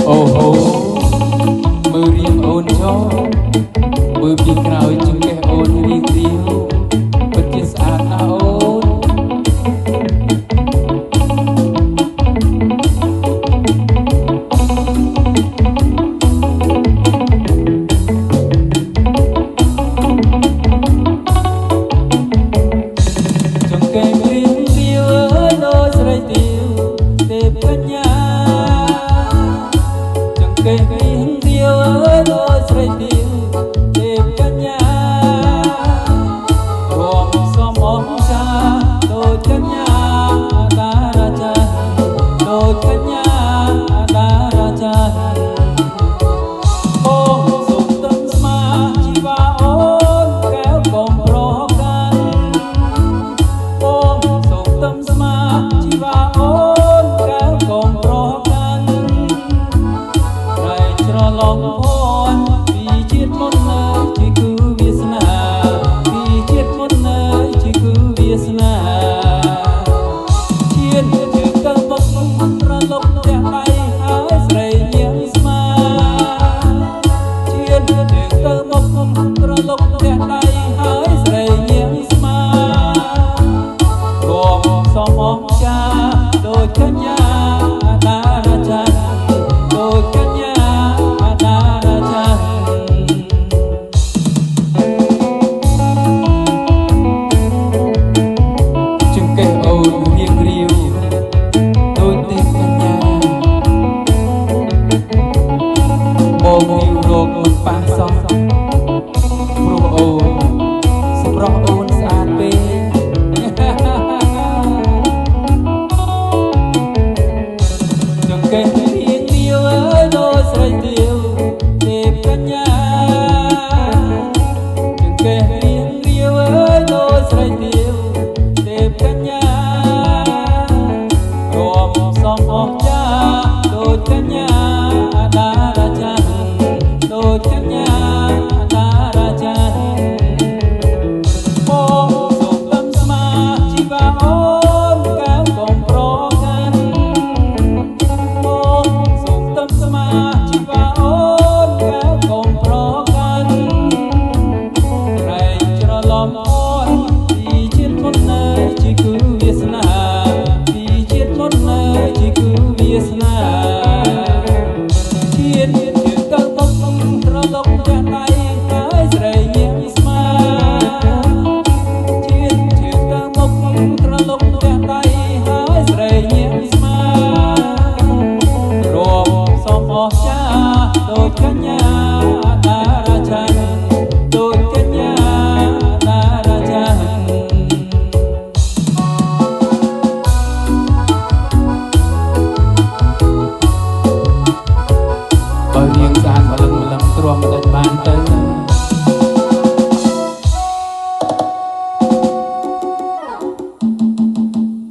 អូហូមើលរៀងអូនចោមើលពីក្រោយជាងកេះអូនរៀងរៀវពិតជាស្អាតណាស់អូនចង្កេះរៀងរៀវដូចស្រីទៀវទេពកញ្ញាចង្កេះរៀងរៀវដូចស្រីទៀវទេពកញ្ញារំសំអងចាដូចកញ្ញាតារាចាដូចកញ្ញាតារាចាអូសុខទឹកស្មាជីវ៉ាអូនកែវកុំប្រកាន់អូសុខទឹកស្មាជីវ៉ាអូនកែវកុំប្រកាន់តែច្រឡំភ័ណ្ឌពីជាតិមុននៅជាគឺវាសនាពីជាតិមុននៅជាគឺវាសនាជាតិជើងទៅមុខប្រលប់ផ្ទះដៃហើយស្រីញៀងស្មាជាតិជើងទៅមុខប្រលប់ផ្ទះដៃហើយស្រីញៀងស្មារួមសំអងចាដូចកញ្ញាតារាចាដូចកញ្ញាតារាចាចង្កេះអូនរៀងរៀវដូចទេពកញ្ញាបងរៀវរកមិនប៉ះសោះព្រោះអូនសម្រស់អូនស្អាតពេកចង្កេះរៀងរៀវដូចស្រីទៀវទេពកញ្ញាចង្កេះរៀងរៀវដូចស្រីទៀវទេពកញ្ញារួមសំអងចាដូចកញ្ញា